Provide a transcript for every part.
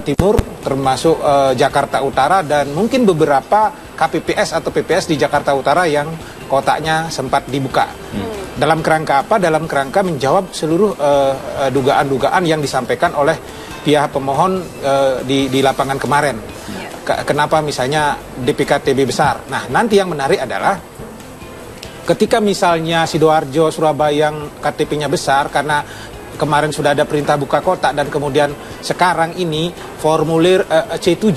Timur, termasuk Jakarta Utara, dan mungkin beberapa KPPS atau PPS di Jakarta Utara yang kotaknya sempat dibuka. Dalam kerangka apa? Dalam kerangka menjawab seluruh dugaan-dugaan yang disampaikan oleh pihak pemohon di lapangan kemarin. Kenapa misalnya DPKTB besar? Nah, nanti yang menarik adalah ketika misalnya Sidoarjo, Surabaya yang KTP-nya besar karena kemarin sudah ada perintah buka kotak, dan kemudian sekarang ini formulir C7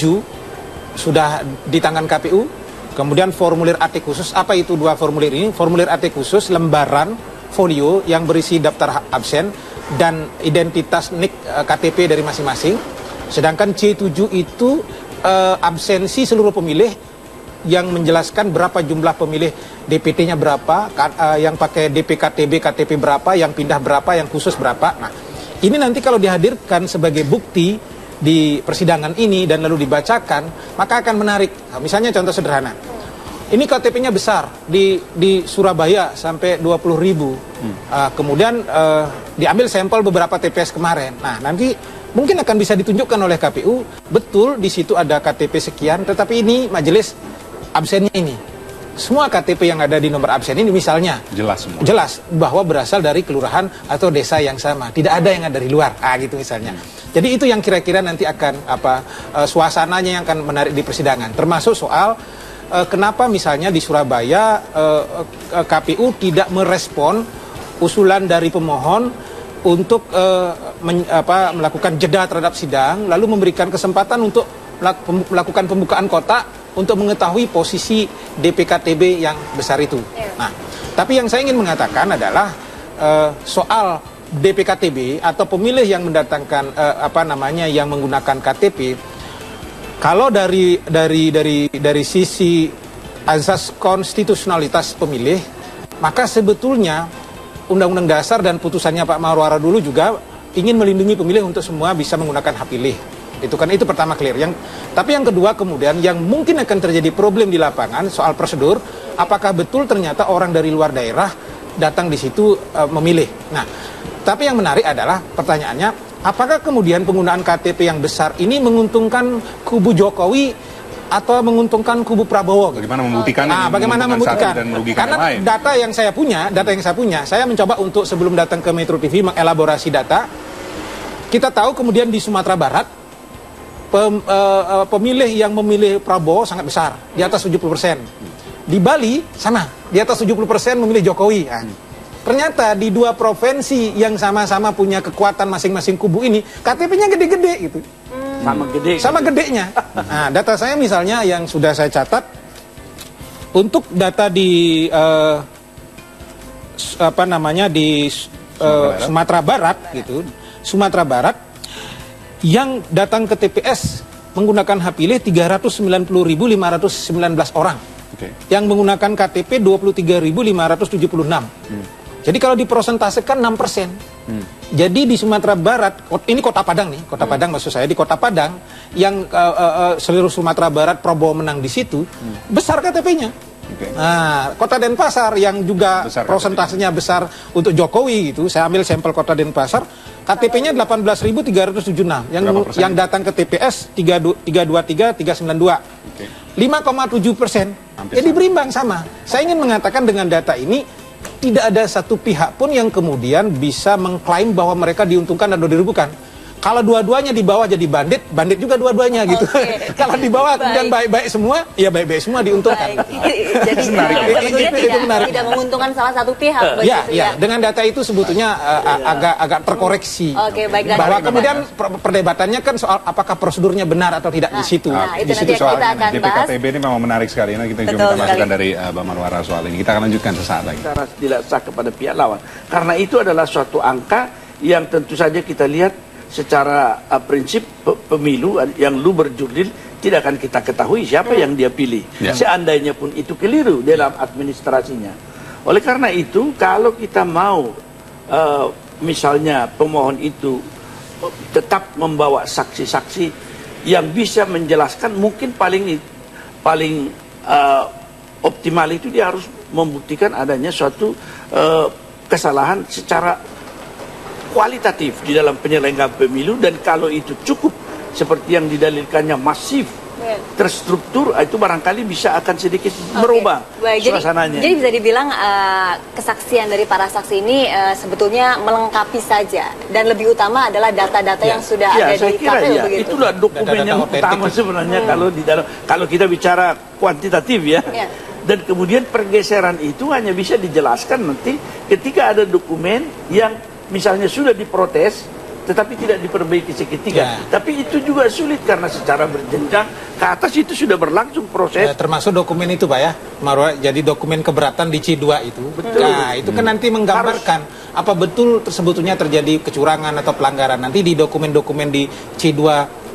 sudah di tangan KPU, kemudian formulir AT khusus. Apa itu dua formulir ini? Formulir AT khusus lembaran folio yang berisi daftar absen dan identitas NIK KTP dari masing-masing, sedangkan C7 itu absensi seluruh pemilih yang menjelaskan berapa jumlah pemilih, DPT-nya berapa, yang pakai DPKTB, KTP berapa, yang pindah berapa, yang khusus berapa. Nah, ini nanti kalau dihadirkan sebagai bukti di persidangan ini dan lalu dibacakan, maka akan menarik. Nah, misalnya contoh sederhana, ini KTP-nya besar di Surabaya sampai 20.000. Kemudian diambil sampel beberapa TPS kemarin. Nah, nanti mungkin akan bisa ditunjukkan oleh KPU, betul di situ ada KTP sekian, tetapi ini majelis absennya ini. Semua KTP yang ada di nomor absen ini misalnya jelas semua. Jelas bahwa berasal dari kelurahan atau desa yang sama. Tidak ada yang ada dari luar. Gitu misalnya. Jadi itu yang kira-kira nanti akan suasananya yang akan menarik di persidangan. Termasuk soal kenapa misalnya di Surabaya KPU tidak merespon usulan dari pemohon untuk melakukan jeda terhadap sidang, lalu memberikan kesempatan untuk melakukan pembukaan kotak untuk mengetahui posisi DPKTB yang besar itu. Nah, tapi yang saya ingin mengatakan adalah soal DPKTB atau pemilih yang mendatangkan yang menggunakan KTP. Kalau dari sisi azas konstitusionalitas pemilih, maka sebetulnya Undang-Undang Dasar dan putusannya Pak Marwara dulu juga ingin melindungi pemilih untuk semua bisa menggunakan hak pilih. Itu pertama clear. Tapi yang kedua kemudian yang mungkin akan terjadi problem di lapangan soal prosedur, apakah betul ternyata orang dari luar daerah datang di situ memilih. Nah, tapi yang menarik adalah pertanyaannya, apakah kemudian penggunaan KTP yang besar ini menguntungkan kubu Jokowi atau menguntungkan kubu Prabowo? Bagaimana membuktikan? Bagaimana membuktikan? Dan merugikan karena yang lain. data yang saya punya, saya mencoba untuk sebelum datang ke Metro TV mengelaborasi data. Kita tahu kemudian di Sumatera Barat pemilih yang memilih Prabowo sangat besar, di atas 70%. Di Bali sama, di atas 70% memilih Jokowi. Ternyata di dua provinsi yang sama-sama punya kekuatan masing-masing kubu ini, KTP-nya gede-gede gitu. Sama gedenya. Nah, data saya misalnya yang sudah saya catat, untuk data di Sumatera Barat gitu, Sumatera Barat yang datang ke TPS menggunakan hak pilih 390.519 orang. Yang menggunakan KTP 23.576. Jadi kalau dipresentasekan 6%. Jadi di Sumatera Barat, ini Kota Padang nih, Kota Padang maksud saya, di Kota Padang yang seluruh Sumatera Barat Prabowo menang di situ, besar KTP-nya. Nah, Kota Denpasar yang juga prosentasenya besar untuk Jokowi gitu, saya ambil sampel Kota Denpasar, KTP-nya 18.376, yang datang ke TPS 323, 392, 5,7%. Jadi berimbang sama. Saya ingin mengatakan dengan data ini tidak ada satu pihak pun yang kemudian bisa mengklaim bahwa mereka diuntungkan atau dirugikan. Kalau dua-duanya di bawah jadi bandit, bandit juga dua-duanya gitu. Kalau di bawah kemudian baik-baik semua, ya baik-baik semua diuntungkan. Jadi itu menarik. Tidak menguntungkan salah satu pihak. Ya, dengan data itu sebetulnya agak terkoreksi. Bahwa kemudian perdebatannya kan soal apakah prosedurnya benar atau tidak di situ. Di situ soalnya. DPKTB ini memang menarik sekali. Nah, kita juga minta masukan dari Bang Marwara soal ini. Kita akan lanjutkan sesaat lagi. Tidak sah kepada pihak lawan. Karena itu adalah suatu angka yang tentu saja kita lihat secara prinsip pemilu yang lu berjurdil tidak akan kita ketahui siapa yang dia pilih. Seandainya pun itu keliru dalam administrasinya. Oleh karena itu, kalau kita mau misalnya pemohon itu tetap membawa saksi-saksi yang bisa menjelaskan, mungkin paling optimal itu dia harus membuktikan adanya suatu kesalahan secara kualitatif di dalam penyelenggaraan pemilu, dan kalau itu cukup seperti yang didalilkannya masif, terstruktur, itu barangkali bisa akan sedikit merubah suasananya. Jadi bisa dibilang kesaksian dari para saksi ini sebetulnya melengkapi saja, dan lebih utama adalah data-data yang sudah ada di KPU begitu. Itulah dokumen yang utama sebenarnya kalau kita bicara kuantitatif ya. Dan kemudian pergeseran itu hanya bisa dijelaskan nanti ketika ada dokumen yang misalnya sudah diprotes tetapi tidak diperbaiki seketika. Tapi itu juga sulit karena secara berjenjang ke atas itu sudah berlangsung proses. Termasuk dokumen itu Pak ya, Marwa, jadi dokumen keberatan di C2 itu. Betul. Nah, itu kan nanti menggambarkan apa betul sebetulnya terjadi kecurangan atau pelanggaran. Nanti di dokumen-dokumen di C2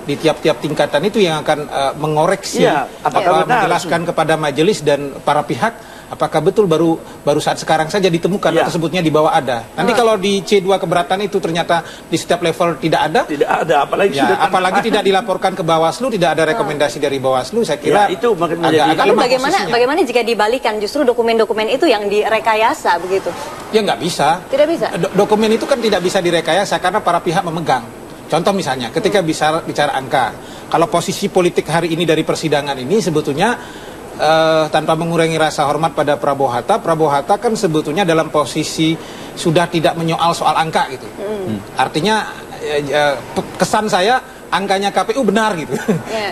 di tiap-tiap tingkatan itu yang akan mengoreksi, menjelaskan kepada majelis dan para pihak apakah betul baru saat sekarang saja ditemukan atau sebutnya di bawah ada. Nanti kalau di C2 keberatan itu ternyata di setiap level tidak ada, apalagi tidak dilaporkan ke Bawaslu, tidak ada rekomendasi dari Bawaslu, saya kira itu agak lemah posisinya. Bagaimana jika dibalikan justru dokumen-dokumen itu yang direkayasa begitu? Ya nggak bisa. Tidak bisa. Dokumen itu kan tidak bisa direkayasa karena para pihak memegang. Contoh misalnya, ketika bicara angka, kalau posisi politik hari ini dari persidangan ini sebetulnya tanpa mengurangi rasa hormat pada Prabowo Hatta kan sebetulnya dalam posisi sudah tidak menyoal soal angka gitu. Artinya kesan saya angkanya KPU benar gitu.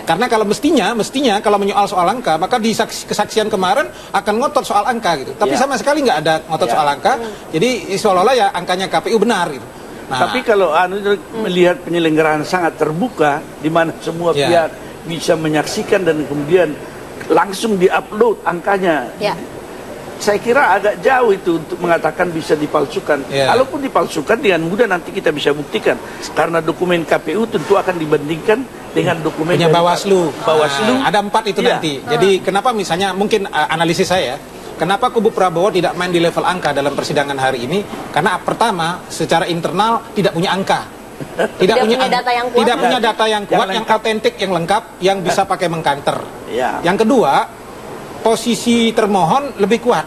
Karena kalau mestinya kalau menyoal soal angka, maka di kesaksian kemarin akan ngotot soal angka gitu. Tapi sama sekali nggak ada ngotot soal angka. Jadi seolah-olah ya angkanya KPU benar gitu. Nah, tapi kalau melihat penyelenggaraan sangat terbuka, di mana semua pihak bisa menyaksikan dan kemudian langsung diupload angkanya, saya kira agak jauh itu untuk mengatakan bisa dipalsukan. Kalaupun dipalsukan dengan mudah nanti kita bisa buktikan, karena dokumen KPU tentu akan dibandingkan dengan dokumen Bawaslu. Ada 4 itu nanti. Jadi Jadi kenapa misalnya mungkin analisis saya, kenapa kubu Prabowo tidak main di level angka dalam persidangan hari ini? Karena pertama, secara internal tidak punya angka. Tidak punya data yang kuat, yang autentik, yang lengkap, yang bisa pakai mengkanter. Yang kedua, posisi termohon lebih kuat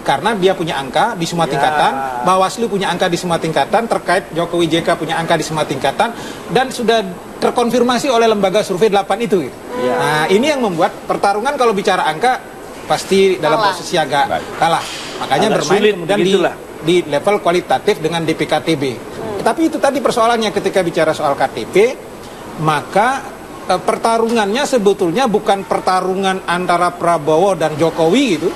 karena dia punya angka di semua tingkatan, Bawaslu punya angka di semua tingkatan, terkait Jokowi JK punya angka di semua tingkatan, dan sudah terkonfirmasi oleh lembaga survei 8 itu. Nah, ini yang membuat pertarungan kalau bicara angka pasti dalam posisi agak kalah. Makanya bermain kemudian di level kualitatif dengan DPKTB. Tapi itu tadi persoalannya ketika bicara soal KTP, maka pertarungannya sebetulnya bukan pertarungan antara Prabowo dan Jokowi gitu,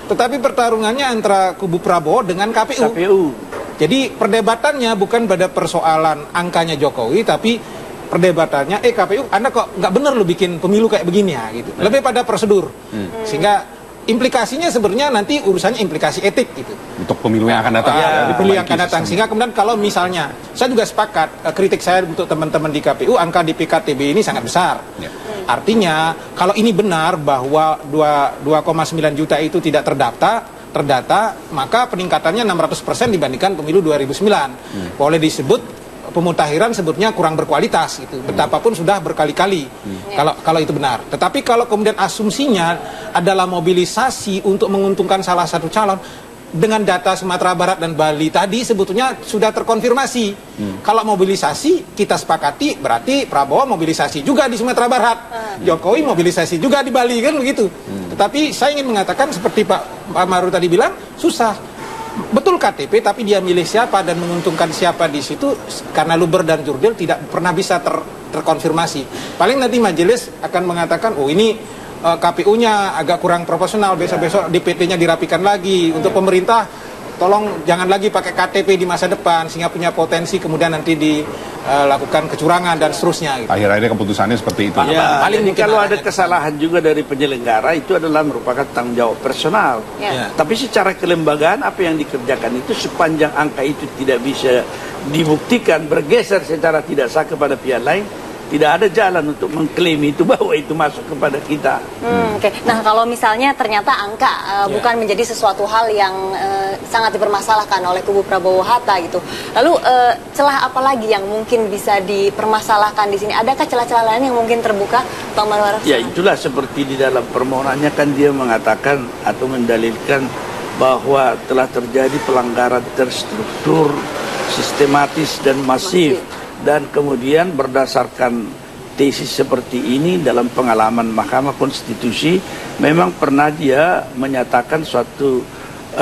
tetapi pertarungannya antara kubu Prabowo dengan KPU. Jadi perdebatannya bukan pada persoalan angkanya Jokowi, tapi perdebatannya KPU, Anda kok nggak bener lo bikin pemilu kayak begini ya gitu. Lebih pada prosedur. Sehingga implikasinya sebenarnya nanti urusannya implikasi etik gitu. Untuk pemilu yang akan datang. Pemilu yang akan datang. Sehingga kemudian kalau misalnya, saya juga sepakat, kritik saya untuk teman-teman di KPU, angka di PKTB ini sangat besar. Artinya, kalau ini benar bahwa 2,9 juta itu tidak terdata, maka peningkatannya 600% dibandingkan pemilu 2009. Boleh disebut pemutahiran sebetulnya kurang berkualitas gitu. Betapapun sudah berkali-kali kalau itu benar. Tetapi kalau kemudian asumsinya adalah mobilisasi untuk menguntungkan salah satu calon, dengan data Sumatera Barat dan Bali tadi sebetulnya sudah terkonfirmasi. Kalau mobilisasi kita sepakati berarti Prabowo mobilisasi juga di Sumatera Barat, Jokowi mobilisasi juga di Bali, kan begitu. Tetapi saya ingin mengatakan seperti Pak Maru tadi bilang, susah. Betul KTP, tapi dia milih siapa dan menguntungkan siapa di situ karena luber dan jurdil tidak pernah bisa terkonfirmasi. Paling nanti majelis akan mengatakan, oh ini KPU-nya agak kurang proporsional, besok-besok DPT-nya dirapikan lagi. Untuk pemerintah, tolong jangan lagi pakai KTP di masa depan sehingga punya potensi kemudian nanti dilakukan kecurangan dan seterusnya. Gitu. Akhir-akhirnya keputusannya seperti itu. Paling kalau ada kesalahan juga dari penyelenggara itu adalah merupakan tanggung jawab personal. Tapi secara kelembagaan apa yang dikerjakan itu sepanjang angka itu tidak bisa dibuktikan bergeser secara tidak sah kepada pihak lain, tidak ada jalan untuk mengklaim itu bahwa itu masuk kepada kita. Nah, kalau misalnya ternyata angka bukan menjadi sesuatu hal yang sangat dipermasalahkan oleh kubu Prabowo Hatta gitu. Lalu celah apa lagi yang mungkin bisa dipermasalahkan di sini? Adakah celah-celah lain yang mungkin terbuka, Bang Marwar? Ya, itulah seperti di dalam permohonannya kan dia mengatakan atau mendalilkan bahwa telah terjadi pelanggaran terstruktur, sistematis dan masif. Dan kemudian berdasarkan tesis seperti ini dalam pengalaman Mahkamah Konstitusi memang pernah dia menyatakan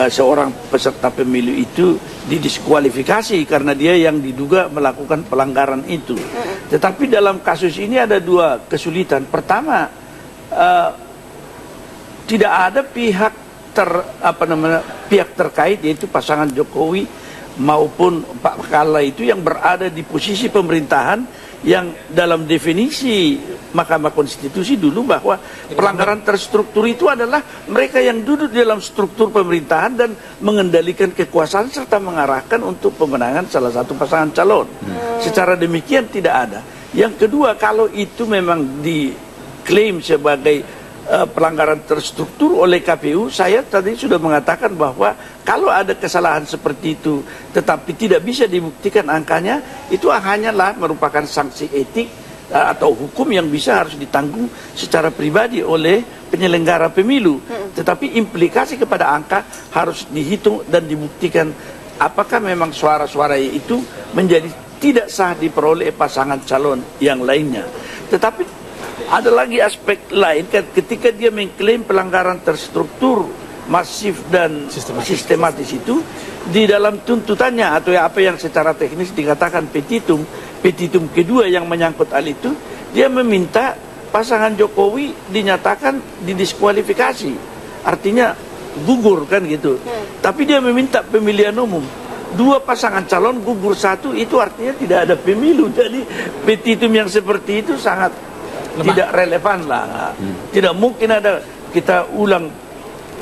seorang peserta pemilu itu didiskualifikasi karena dia yang diduga melakukan pelanggaran itu. Tetapi dalam kasus ini ada dua kesulitan. Pertama, tidak ada pihak terkait, yaitu pasangan Jokowi maupun Pak Kala itu yang berada di posisi pemerintahan, yang dalam definisi Mahkamah Konstitusi dulu bahwa pelanggaran terstruktur itu adalah mereka yang duduk di dalam struktur pemerintahan dan mengendalikan kekuasaan serta mengarahkan untuk pemenangan salah satu pasangan calon. Secara demikian tidak ada. Yang kedua, kalau itu memang diklaim sebagai pelanggaran terstruktur oleh KPU, saya tadi sudah mengatakan bahwa kalau ada kesalahan seperti itu tetapi tidak bisa dibuktikan angkanya, itu hanyalah merupakan sanksi etik atau hukum yang bisa harus ditanggung secara pribadi oleh penyelenggara pemilu. Tetapi implikasi kepada angka harus dihitung dan dibuktikan apakah memang suara-suara itu menjadi tidak sah diperoleh pasangan calon yang lainnya. Tetapi ada lagi aspek lain, ketika dia mengklaim pelanggaran terstruktur, masif dan sistematis itu, di dalam tuntutannya atau apa yang secara teknis dikatakan petitum kedua yang menyangkut hal itu, dia meminta pasangan Jokowi dinyatakan didiskualifikasi, artinya gugur kan gitu. Tapi dia meminta pemilihan umum. Dua pasangan calon gugur satu, itu artinya tidak ada pemilu. Jadi petitum yang seperti itu sangat lemah, tidak relevan lah. Tidak mungkin ada kita ulang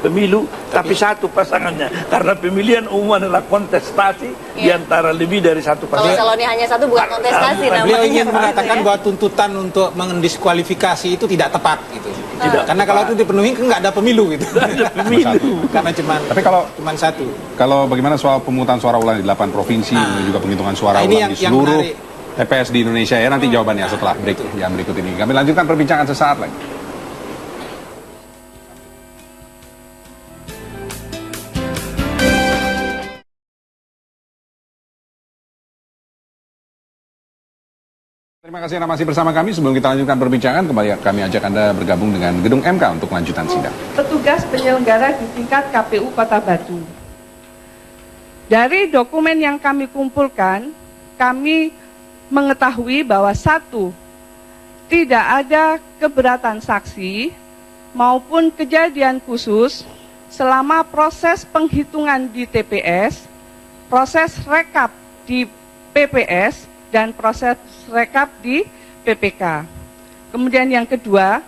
pemilu tapi satu pasangannya, karena pemilihan umum adalah kontestasi di antara lebih dari satu pasangan. Kalau calonnya hanya satu bukan kontestasi namanya. Beliau ingin mengatakan bahwa tuntutan untuk mendiskualifikasi itu tidak tepat gitu. Tidak. Karena kalau itu dipenuhi kan nggak ada pemilu gitu. Ada pemilu. Karena tapi kalau cuman satu. Kalau bagaimana soal pemungutan suara ulang di 8 provinsi dan juga penghitungan suara ulang di seluruh TPS di Indonesia ya, nanti jawabannya setelah break yang berikut ini. Kami lanjutkan perbincangan sesaat lagi. Terima kasih Anda masih bersama kami. Sebelum kita lanjutkan perbincangan, kembali kami ajak Anda bergabung dengan Gedung MK untuk lanjutan sidang. Petugas penyelenggara di tingkat KPU Kota Batu. Dari dokumen yang kami kumpulkan, kami mengetahui bahwa satu, tidak ada keberatan saksi maupun kejadian khusus selama proses penghitungan di TPS, proses rekap di PPS, dan proses rekap di PPK. Kemudian yang kedua,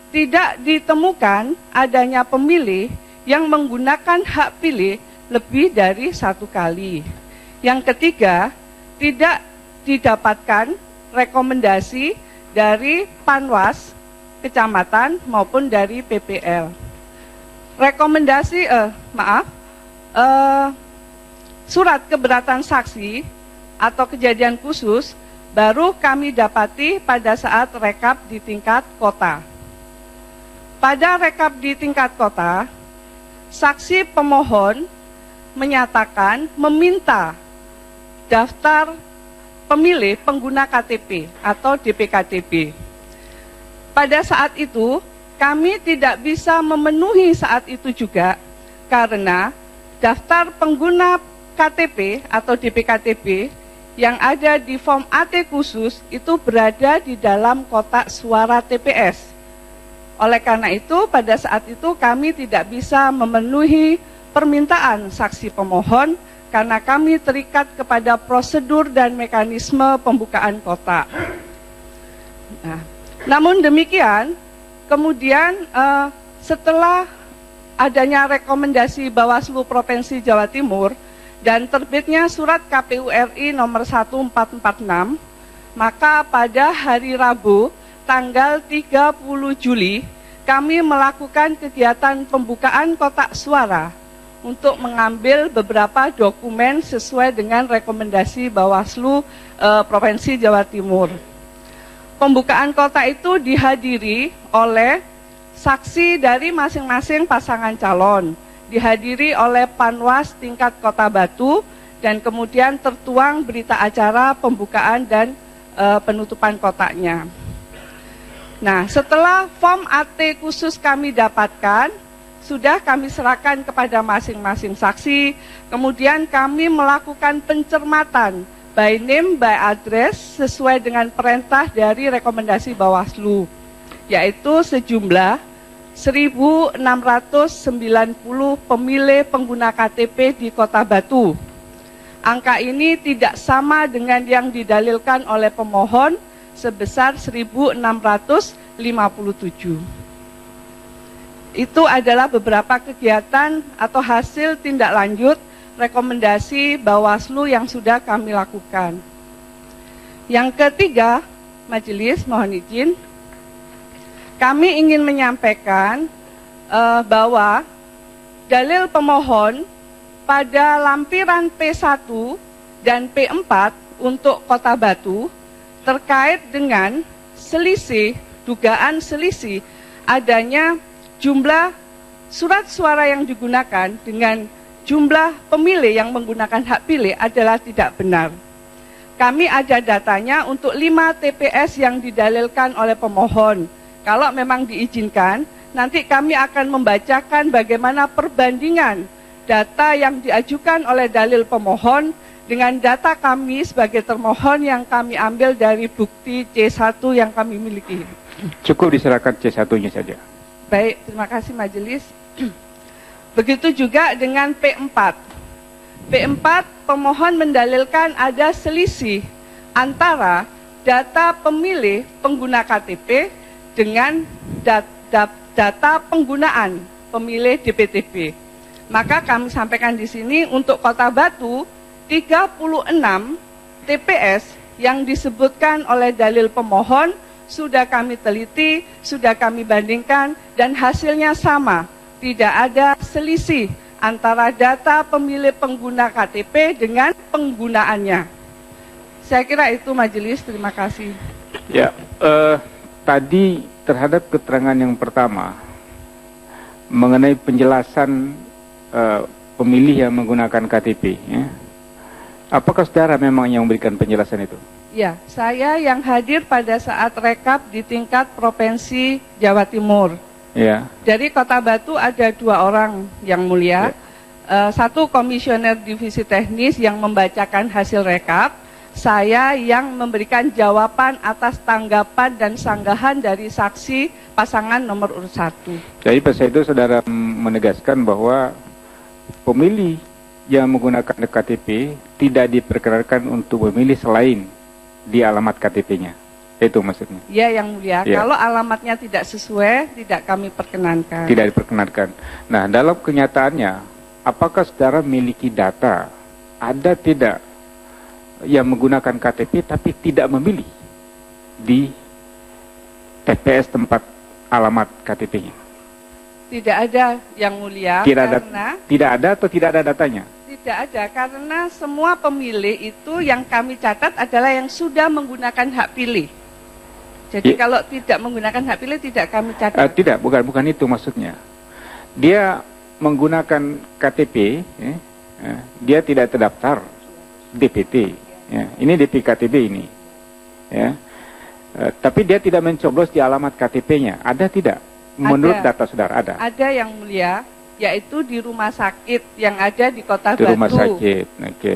tidak ditemukan adanya pemilih yang menggunakan hak pilih lebih dari satu kali. Yang ketiga, tidak didapatkan rekomendasi dari Panwas kecamatan maupun dari PPL. Surat keberatan saksi atau kejadian khusus baru kami dapati pada saat rekap di tingkat kota. Pada rekap di tingkat kota, saksi pemohon menyatakan meminta daftar pemilih pengguna KTP atau DPKTP. Pada saat itu, kami tidak bisa memenuhi saat itu juga karena daftar pengguna KTP atau DPKTP yang ada di form AT khusus itu berada di dalam kotak suara TPS. Oleh karena itu, pada saat itu kami tidak bisa memenuhi permintaan saksi pemohon karena kami terikat kepada prosedur dan mekanisme pembukaan kotak. Nah, namun demikian, kemudian setelah adanya rekomendasi Bawaslu Provinsi Jawa Timur dan terbitnya surat KPU RI nomor 1446, maka pada hari Rabu tanggal 30 Juli kami melakukan kegiatan pembukaan kotak suara untuk mengambil beberapa dokumen sesuai dengan rekomendasi Bawaslu Provinsi Jawa Timur. Pembukaan kotak itu dihadiri oleh saksi dari masing-masing pasangan calon, dihadiri oleh Panwas tingkat Kota Batu, dan kemudian tertuang berita acara pembukaan dan penutupan kotaknya. Nah, setelah form AT khusus kami dapatkan, sudah kami serahkan kepada masing-masing saksi, kemudian kami melakukan pencermatan by name, by address, sesuai dengan perintah dari rekomendasi Bawaslu, yaitu sejumlah 1.690 pemilih pengguna KTP di Kota Batu. Angka ini tidak sama dengan yang didalilkan oleh pemohon sebesar 1.657. Itu adalah beberapa kegiatan atau hasil tindak lanjut rekomendasi Bawaslu yang sudah kami lakukan. Yang ketiga, Majelis mohon izin, kami ingin menyampaikan bahwa dalil pemohon pada lampiran P1 dan P4 untuk Kota Batu terkait dengan dugaan selisih adanya jumlah surat suara yang digunakan dengan jumlah pemilih yang menggunakan hak pilih adalah tidak benar. Kami ada datanya untuk 5 TPS yang didalilkan oleh pemohon. Kalau memang diizinkan, nanti kami akan membacakan bagaimana perbandingan data yang diajukan oleh dalil pemohon dengan data kami sebagai termohon yang kami ambil dari bukti C1 yang kami miliki. Cukup diserahkan C1-nya saja. Baik, terima kasih Majelis. Begitu juga dengan P4. P4 pemohon mendalilkan ada selisih antara data pemilih pengguna KTP dengan data penggunaan pemilih DPTP. Maka kami sampaikan di sini untuk Kota Batu 36 TPS yang disebutkan oleh dalil pemohon sudah kami teliti, sudah kami bandingkan dan hasilnya sama. Tidak ada selisih antara data pemilih pengguna KTP dengan penggunaannya. Saya kira itu Majelis, terima kasih. Ya, tadi terhadap keterangan yang pertama mengenai penjelasan pemilih yang menggunakan KTP, ya. Apakah saudara memang yang memberikan penjelasan itu? Ya, saya yang hadir pada saat rekap di tingkat Provinsi Jawa Timur. Ya. Dari Kota Batu ada 2 orang yang mulia, satu komisioner divisi teknis yang membacakan hasil rekap, saya yang memberikan jawaban atas tanggapan dan sanggahan dari saksi pasangan nomor urut 1. Jadi pada saat itu saudara menegaskan bahwa pemilih yang menggunakan KTP tidak diperkenankan untuk memilih selain di alamat KTP-nya. Itu maksudnya? Ya, yang mulia. Ya. Kalau alamatnya tidak sesuai, tidak kami perkenankan. Tidak diperkenankan. Nah, dalam kenyataannya, apakah saudara memiliki data, ada tidak yang menggunakan KTP tapi tidak memilih di TPS tempat alamat KTP-nya? Tidak ada, yang mulia. Tidak ada atau tidak ada datanya? Tidak ada, karena semua pemilih itu yang kami catat adalah yang sudah menggunakan hak pilih. Jadi kalau tidak menggunakan hak pilih tidak kami catat. Tidak, bukan itu maksudnya. Dia menggunakan KTP, dia tidak terdaftar DPT. Ya. Ini DPKTB ini. Ya. Tapi dia tidak mencoblos di alamat KTP-nya. Ada tidak? Menurut data saudara ada? Ada, yang mulia, yaitu di rumah sakit yang ada di Kota Batu. Di rumah sakit, oke.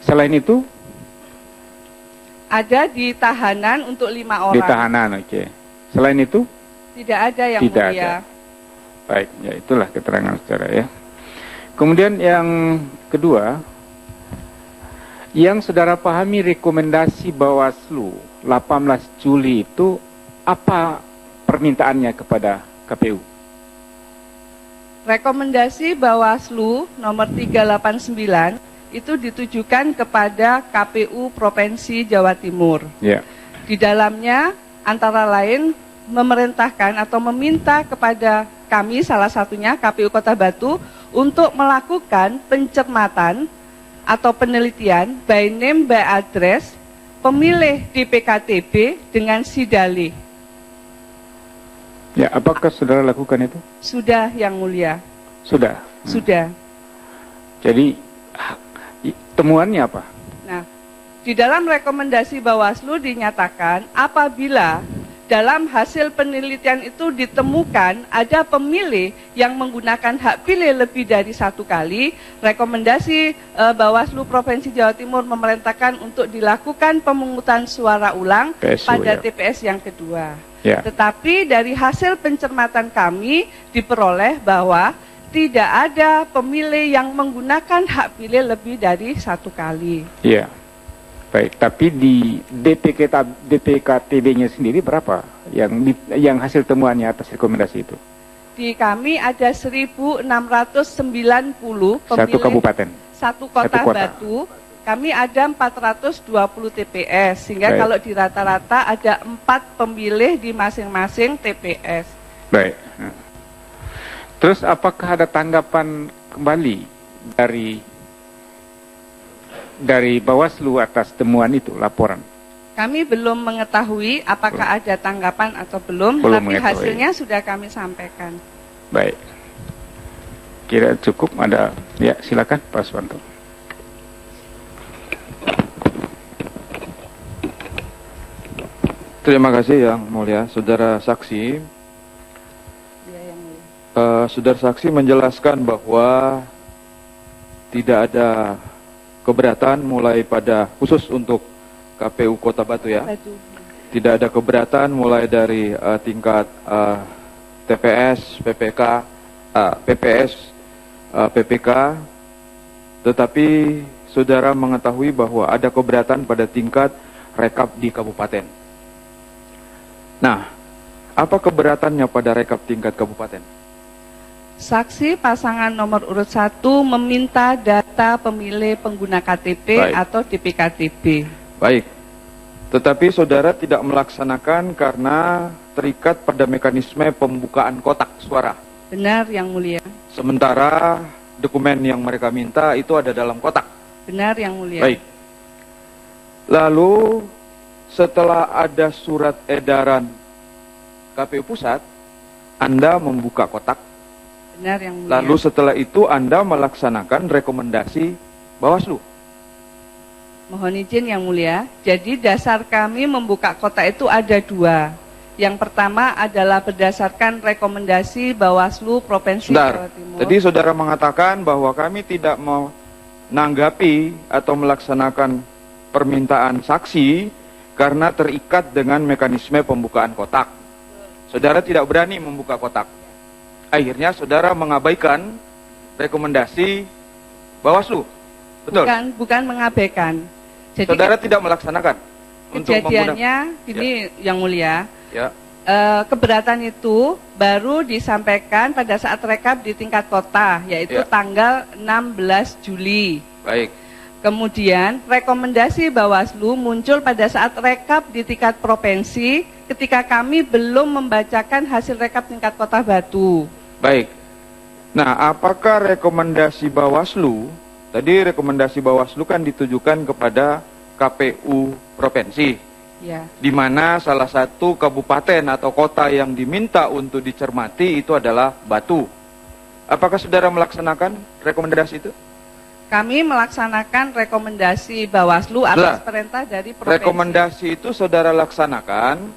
Selain itu? Ada di tahanan untuk 5 orang. Di tahanan, oke. Selain itu? Tidak ada, yang tidak mulia. Ada. Baik, ya itulah keterangan saudara ya. Kemudian yang kedua, yang saudara pahami rekomendasi Bawaslu 18 Juli itu apa permintaannya kepada KPU? Rekomendasi Bawaslu nomor 389 itu ditujukan kepada KPU Provinsi Jawa Timur. Ya. Di dalamnya antara lain memerintahkan atau meminta kepada kami, salah satunya KPU Kota Batu, untuk melakukan pencermatan atau penelitian by name by address pemilih di PKTB dengan sidalih. Ya, apakah saudara lakukan itu? Sudah, yang mulia. Sudah. Sudah. Jadi temuannya apa? Nah, di dalam rekomendasi Bawaslu dinyatakan apabila dalam hasil penelitian itu ditemukan ada pemilih yang menggunakan hak pilih lebih dari 1 kali, rekomendasi Bawaslu Provinsi Jawa Timur memerintahkan untuk dilakukan pemungutan suara ulang PSU, pada ya. TPS yang kedua. Ya. Tetapi dari hasil pencermatan kami diperoleh bahwa tidak ada pemilih yang menggunakan hak pilih lebih dari 1 kali. Iya. Baik, tapi di DPKTB-nya sendiri berapa yang hasil temuannya atas rekomendasi itu? Di kami ada 1.690 pemilih Satu kabupaten. satu kota Satu kota. Batu. Kami ada 420 TPS, sehingga Baik. kalau di rata-rata ada 4 pemilih di masing-masing TPS. Baik. Terus apakah ada tanggapan kembali dari Bawaslu atas temuan itu, laporan? Kami belum mengetahui apakah ada tanggapan atau belum, Belum tapi mengetahui. hasilnya sudah kami sampaikan. Baik. Kira cukup ada, ya silakan Pak Suwanto. Terima kasih Yang Mulia, Saudara Saksi. Ya, yang mulia. Saudara Saksi menjelaskan bahwa tidak ada keberatan mulai pada khusus untuk KPU Kota Batu ya. Batu. Tidak ada keberatan mulai dari tingkat TPS, PPK, PPS, PPK, tetapi saudara mengetahui bahwa ada keberatan pada tingkat rekap di kabupaten. Nah, apa keberatannya pada rekap tingkat kabupaten? Saksi pasangan nomor urut 1 meminta data pemilih pengguna KTP Baik. atau DPKTB. Baik, tetapi saudara tidak melaksanakan karena terikat pada mekanisme pembukaan kotak suara. Benar yang mulia. Sementara dokumen yang mereka minta itu ada dalam kotak. Benar yang mulia. Baik. Lalu setelah ada surat edaran KPU Pusat, Anda membuka kotak. Benar yang mulia. Lalu setelah itu Anda melaksanakan rekomendasi Bawaslu. Mohon izin yang mulia. Jadi dasar kami membuka kotak itu ada 2. Yang pertama adalah berdasarkan rekomendasi Bawaslu Provinsi Jawa Sebentar, Timur. tadi saudara mengatakan bahwa kami tidak menanggapi atau melaksanakan permintaan saksi karena terikat dengan mekanisme pembukaan kotak. Saudara tidak berani membuka kotak. Akhirnya saudara mengabaikan rekomendasi Bawaslu. Betul? Bukan mengabaikan. Jadi Saudara tidak melaksanakan untuk kejadiannya ini yang mulia. Ya. Keberatan itu baru disampaikan pada saat rekap di tingkat kota, yaitu Ya. tanggal 16 Juli. Baik. Kemudian rekomendasi Bawaslu muncul pada saat rekap di tingkat provinsi ketika kami belum membacakan hasil rekap tingkat kota Batu. Baik. Nah, apakah rekomendasi Bawaslu, tadi rekomendasi Bawaslu kan ditujukan kepada KPU provinsi, Ya, di mana salah satu kabupaten atau kota yang diminta untuk dicermati itu adalah Batu. Apakah saudara melaksanakan rekomendasi itu? kami melaksanakan rekomendasi Bawaslu atas perintah dari provinsi. Rekomendasi itu saudara laksanakan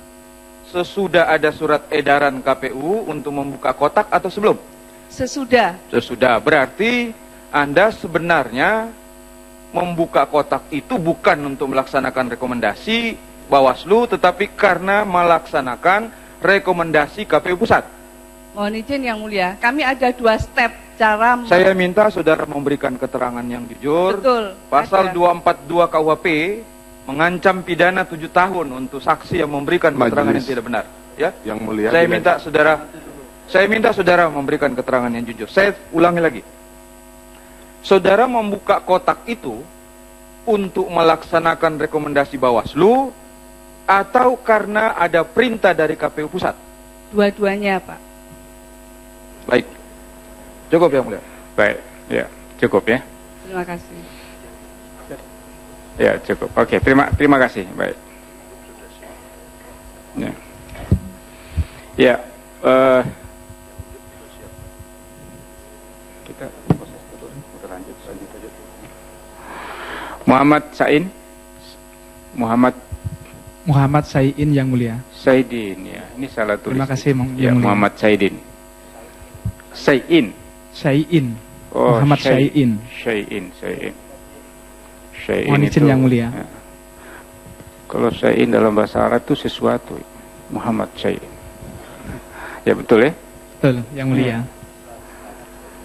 sesudah ada surat edaran KPU untuk membuka kotak atau sebelum? Sesudah. Sesudah, berarti Anda sebenarnya membuka kotak itu bukan untuk melaksanakan rekomendasi Bawaslu, tetapi karena melaksanakan rekomendasi KPU Pusat. Mohon izin yang mulia, kami ada 2 step cara. Saya minta saudara memberikan keterangan yang jujur. Betul. Pasal ada. 242 KUHP mengancam pidana 7 tahun untuk saksi yang memberikan keterangan yang tidak benar. Ya, Yang Mulia. Saya minta saudara memberikan keterangan yang jujur. Saya ulangi lagi. Saudara membuka kotak itu untuk melaksanakan rekomendasi Bawaslu atau karena ada perintah dari KPU Pusat? Dua-duanya, Pak. Baik. Cukup yang mulia. Baik, ya cukup ya. Terima kasih. Ya cukup. Oke, terima kasih. Baik. Ya. Ya. Kita proses dulu. Udah lanjut aja. Muhammad Sain. Muhammad Saidin yang mulia. Saidin, ya. Ini salah tulis. Terima kasih, ya, yang mulia. Muhammad Saidin. Saidin. Saidin. Oh, Muhammad Saidin. Saidin. Mohon izin yang mulia. Ya. Kalau Saidin dalam bahasa Arab itu sesuatu. Muhammad Saidin. Ya betul ya? Betul, yang mulia.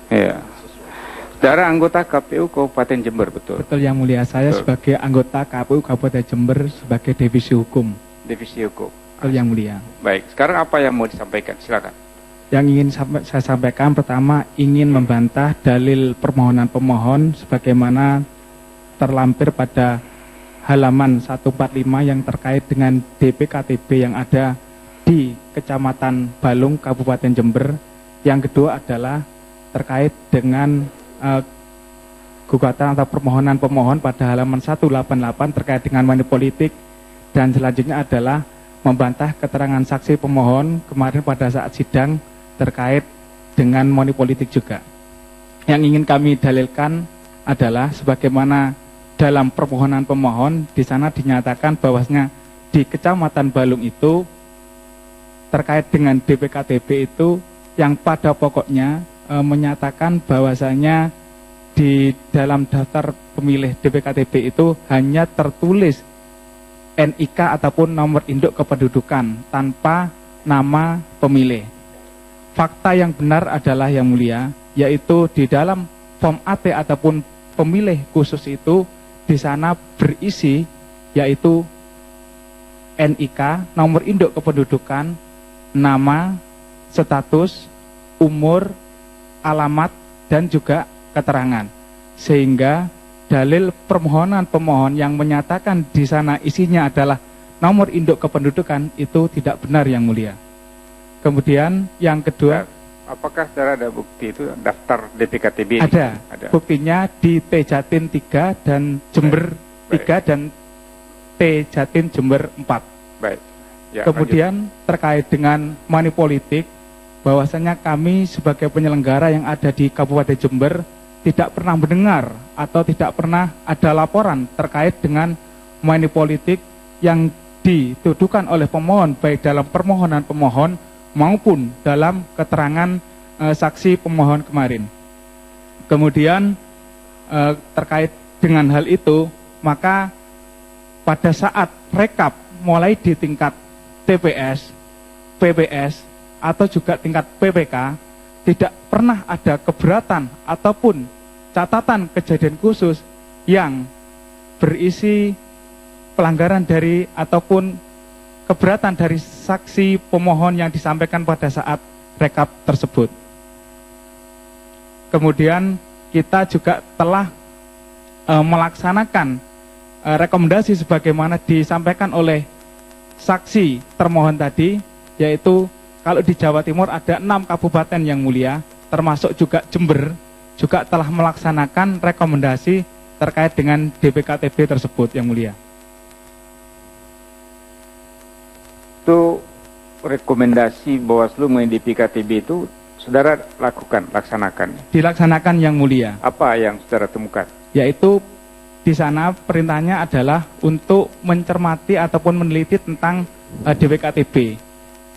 Ya. Saudara anggota KPU Kabupaten Jember, betul? Betul yang mulia, saya betul. Sebagai anggota KPU Kabupaten Jember sebagai divisi hukum. Divisi hukum. Betul yang mulia. Baik, sekarang apa yang mau disampaikan? Silakan. Yang ingin saya sampaikan pertama ingin membantah dalil permohonan pemohon sebagaimana terlampir pada halaman 145 yang terkait dengan DPKTB yang ada di Kecamatan Balung, Kabupaten Jember. Yang kedua adalah terkait dengan gugatan atau permohonan pemohon pada halaman 188 terkait dengan money politik, dan selanjutnya adalah membantah keterangan saksi pemohon kemarin pada saat sidang terkait dengan money politik juga. Yang ingin kami dalilkan adalah sebagaimana dalam permohonan pemohon di sana dinyatakan bahwasanya di Kecamatan Balung itu terkait dengan DPKTB itu yang pada pokoknya menyatakan bahwasanya di dalam daftar pemilih DPKTB itu hanya tertulis NIK ataupun nomor induk kependudukan tanpa nama pemilih. Fakta yang benar adalah yang mulia, yaitu di dalam form AT ataupun pemilih khusus itu di sana berisi yaitu NIK, nomor induk kependudukan, nama, status, umur, alamat, dan juga keterangan. Sehingga dalil permohonan pemohon yang menyatakan di sana isinya adalah nomor induk kependudukan itu tidak benar yang mulia. Kemudian yang kedua, apakah saudara ada bukti itu daftar DPKTB? Ada. Buktinya di T Jatim 3 dan Jember 3 dan T Jatim Jember 4. Baik. Ya, kemudian lanjut. Terkait dengan money politik, bahwasanya kami sebagai penyelenggara yang ada di Kabupaten Jember tidak pernah mendengar atau tidak pernah ada laporan terkait dengan money politik yang dituduhkan oleh pemohon baik dalam permohonan pemohon maupun dalam keterangan saksi pemohon kemarin. Kemudian terkait dengan hal itu, maka pada saat rekap mulai di tingkat TPS, PPS, atau juga tingkat PPK, tidak pernah ada keberatan ataupun catatan kejadian khusus yang berisi pelanggaran dari ataupun keberatan dari saksi pemohon yang disampaikan pada saat rekap tersebut. Kemudian kita juga telah melaksanakan rekomendasi sebagaimana disampaikan oleh saksi termohon tadi, yaitu kalau di Jawa Timur ada 6 kabupaten yang mulia, termasuk juga Jember, juga telah melaksanakan rekomendasi terkait dengan DPKTB tersebut yang mulia. Itu rekomendasi Bawaslu mengenai DPKTB itu saudara laksanakan? Dilaksanakan yang mulia. Apa yang saudara temukan? Yaitu di sana perintahnya adalah untuk mencermati ataupun meneliti tentang DPKTB.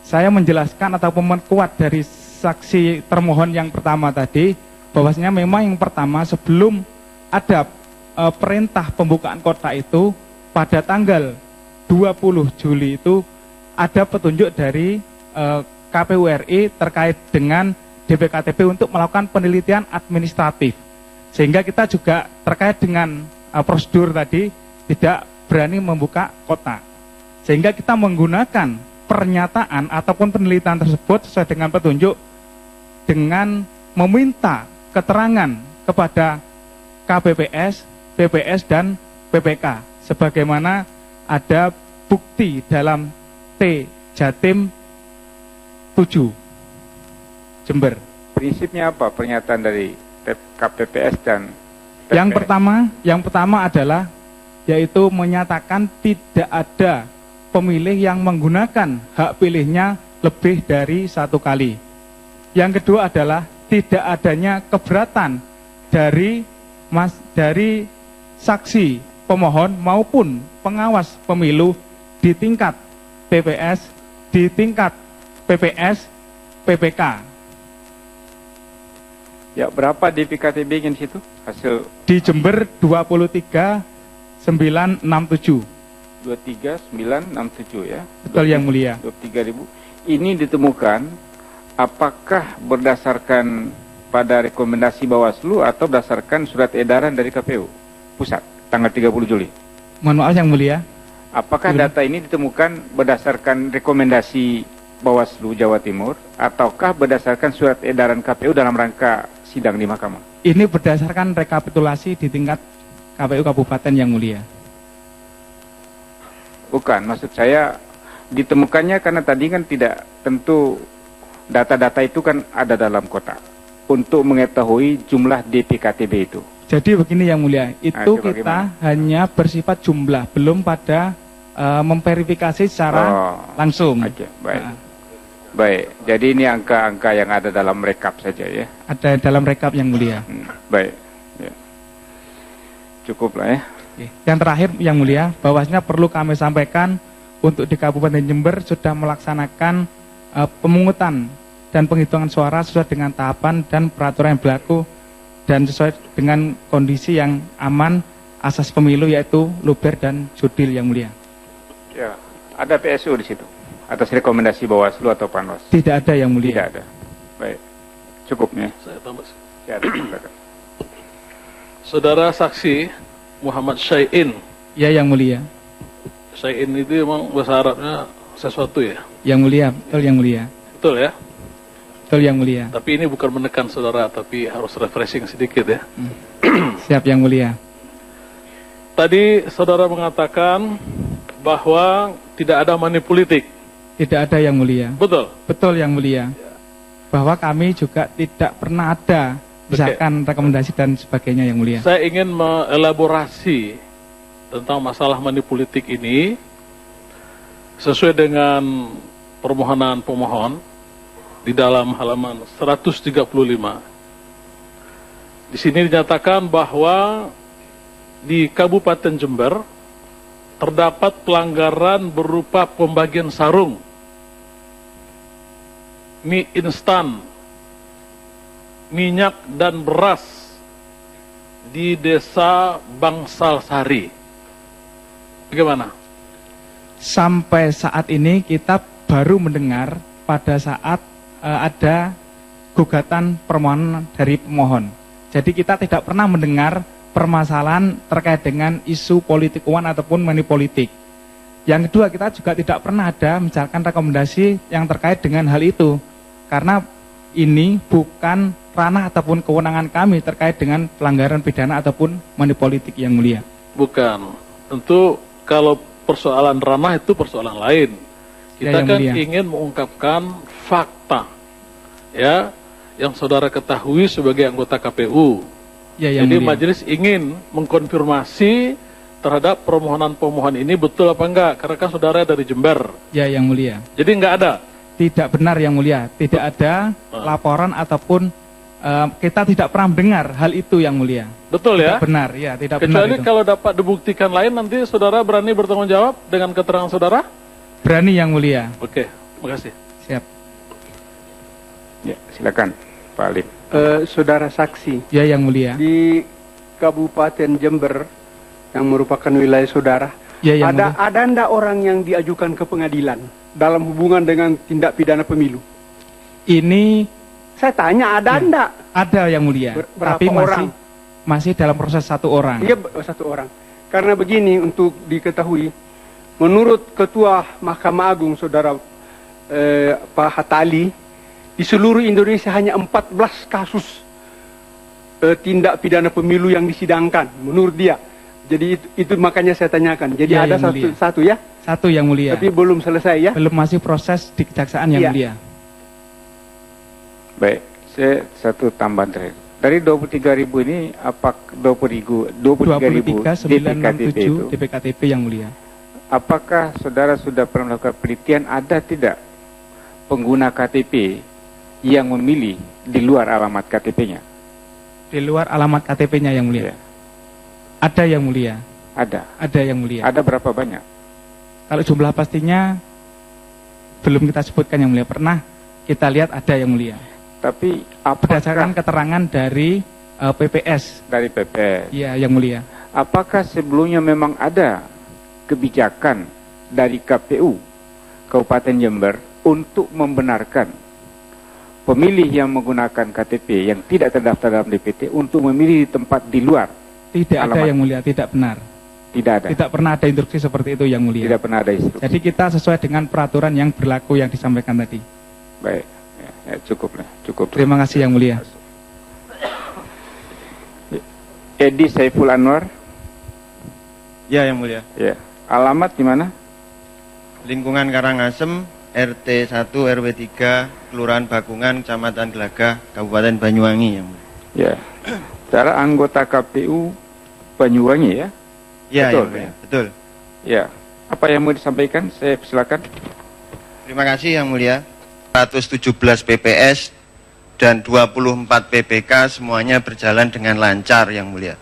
Saya menjelaskan ataupun memperkuat dari saksi termohon yang pertama tadi, bahwasanya memang yang pertama sebelum ada perintah pembukaan kota itu pada tanggal 20 Juli itu ada petunjuk dari KPU RI terkait dengan DPKTB untuk melakukan penelitian administratif. Sehingga kita juga terkait dengan prosedur tadi tidak berani membuka kota. Sehingga kita menggunakan pernyataan ataupun penelitian tersebut sesuai dengan petunjuk dengan meminta keterangan kepada KPPS, PPS, dan PPK sebagaimana ada bukti dalam T Jatim 7 Jember. Prinsipnya apa pernyataan dari KPPS dan PPS? Yang pertama adalah yaitu menyatakan tidak ada pemilih yang menggunakan hak pilihnya lebih dari 1 kali. Yang kedua adalah tidak adanya keberatan dari saksi pemohon maupun pengawas pemilu di tingkat PPS, di tingkat PPS, PPK. Ya, berapa DPKTB di situ? Hasil Di Jember 23.967. 23.967 ya. Betul yang mulia. 23.000. Ini ditemukan apakah berdasarkan pada rekomendasi Bawaslu atau berdasarkan surat edaran dari KPU Pusat tanggal 30 Juli? Mohon maaf yang mulia. Apakah data ini ditemukan berdasarkan rekomendasi Bawaslu Jawa Timur ataukah berdasarkan surat edaran KPU dalam rangka sidang di mahkamah? Ini berdasarkan rekapitulasi di tingkat KPU Kabupaten yang mulia. Bukan, maksud saya ditemukannya karena tadi kan tidak tentu data-data itu kan ada dalam kotak untuk mengetahui jumlah DPKTB itu. Jadi begini yang mulia, itu coba kita gimana? hanya bersifat jumlah, belum pada memverifikasi secara langsung. Oke, baik. Baik, jadi ini angka-angka yang ada dalam rekap saja ya. Ada dalam rekap yang mulia. Baik, ya. Cukup lah ya. Oke. Yang terakhir yang mulia, bahwasanya perlu kami sampaikan untuk di Kabupaten Jember sudah melaksanakan pemungutan dan penghitungan suara sesuai dengan tahapan dan peraturan yang berlaku dan sesuai dengan kondisi yang aman asas pemilu yaitu luber dan jurdil yang mulia. Ya, ada PSU di situ atas rekomendasi Bawaslu atau Panwas? Tidak ada yang mulia. Tidak ada. Baik, cukup ya. Saya tambah. Ya, Saudara saksi Muhammad Syai'in. Ya yang mulia. Syai'in itu memang bahasa Arabnya sesuatu ya? Yang mulia, betul yang mulia. Betul ya? Betul yang mulia. Tapi ini bukan menekan saudara, tapi harus refreshing sedikit ya. Siap yang mulia. Tadi saudara mengatakan bahwa tidak ada money politik. Tidak ada yang mulia. Betul? Betul yang mulia. Bahwa kami juga tidak pernah ada misalkan rekomendasi dan sebagainya yang mulia. Saya ingin mengelaborasi tentang masalah money politik ini sesuai dengan permohonan pemohon di dalam halaman 135. Di sini dinyatakan bahwa di Kabupaten Jember terdapat pelanggaran berupa pembagian sarung, mie instan, minyak dan beras di Desa Bangsal Sari. Bagaimana? Sampai saat ini kita baru mendengar pada saat ada gugatan permohonan dari pemohon. Jadi kita tidak pernah mendengar permasalahan terkait dengan isu politik uang ataupun money politik. Yang kedua, kita juga tidak pernah ada misalkan rekomendasi yang terkait dengan hal itu. Karena ini bukan ranah ataupun kewenangan kami terkait dengan pelanggaran pidana ataupun money politik yang mulia. Bukan. Tentu kalau persoalan ranah itu persoalan lain. Kita kan ingin mengungkapkan fakta ya yang saudara ketahui sebagai anggota KPU. Ya, jadi mulia. majelis ingin mengkonfirmasi terhadap permohonan-pemohon ini betul apa enggak, karena kan saudara dari Jember. Ya yang mulia. Jadi enggak ada. Tidak benar yang mulia. Tidak ada laporan ataupun kita tidak pernah mendengar hal itu yang mulia. Betul ya? Tidak benar, ya tidak kecuali benar. Kecuali kalau dapat dibuktikan lain, nanti saudara berani bertanggung jawab dengan keterangan saudara? Berani yang mulia. Oke, makasih. Siap. Ya, silakan Pak Alim. Saudara saksi. Ya yang mulia. Di Kabupaten Jember yang merupakan wilayah saudara, ya, yang ada enggak orang yang diajukan ke pengadilan dalam hubungan dengan tindak pidana pemilu? Ini saya tanya ada enggak? Ada yang mulia. Berapa tapi orang? Masih dalam proses satu orang. Iya, satu orang. Karena begini, untuk diketahui, menurut Ketua Mahkamah Agung Saudara Pak Hatali, di seluruh Indonesia hanya 14 kasus tindak pidana pemilu yang disidangkan menurut dia. Jadi itu makanya saya tanyakan. Jadi ya, ada satu ya? Satu yang mulia. Tapi belum selesai ya? Belum, masih proses di kejaksaan yang mulia. Baik, saya satu tambahan terakhir. Dari 23.000 ini apa 23.000 DPKTB itu? DPKTB yang mulia. Apakah saudara sudah pernah melakukan penelitian ada tidak pengguna KTP yang memilih di luar alamat KTP-nya? Di luar alamat KTP-nya yang mulia. Ya. Ada yang mulia. Ada. Ada yang mulia. Ada berapa banyak? Kalau jumlah pastinya belum kita sebutkan yang mulia. Pernah kita lihat ada yang mulia. Tapi berdasarkan keterangan dari PPS. Dari PPS. Iya, yang mulia. Apakah sebelumnya memang ada kebijakan dari KPU Kabupaten Jember untuk membenarkan pemilih yang menggunakan KTP yang tidak terdaftar dalam DPT untuk memilih di tempat di luar? Tidak ada yang mulia, tidak benar. Tidak ada. Tidak pernah ada instruksi seperti itu yang mulia. Tidak pernah ada instruksi. Jadi kita sesuai dengan peraturan yang berlaku yang disampaikan tadi. Baik, ya, cukup lah, cukup. Terima kasih yang mulia. Edi Saiful Anwar. Ya, yang mulia. Ya. Alamat di mana? Lingkungan Karangasem, RT 1 RW 3, Kelurahan Bakungan, Kecamatan Gelagah, Kabupaten Banyuwangi, yang mulia. Ya. Cara anggota KPU Banyuwangi ya? Ya, betul, yang mulia. Betul. Ya. Apa yang mau disampaikan? Saya silakan. Terima kasih yang mulia. 117 PPS dan 24 PPK semuanya berjalan dengan lancar yang mulia.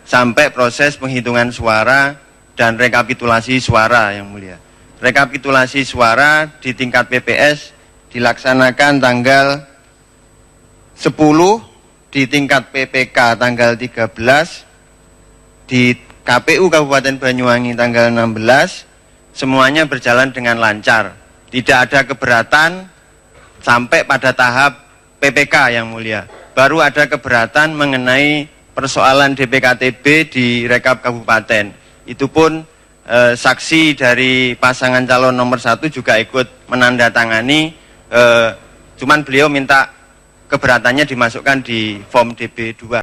Sampai proses penghitungan suara dan rekapitulasi suara yang mulia. Rekapitulasi suara di tingkat PPS dilaksanakan tanggal 10, di tingkat PPK tanggal 13, di KPU Kabupaten Banyuwangi tanggal 16, semuanya berjalan dengan lancar. Tidak ada keberatan sampai pada tahap PPK yang mulia. Baru ada keberatan mengenai persoalan DPKTB di Rekap Kabupaten. Itu pun saksi dari pasangan calon nomor 1 juga ikut menandatangani, cuman beliau minta keberatannya dimasukkan di form DB2.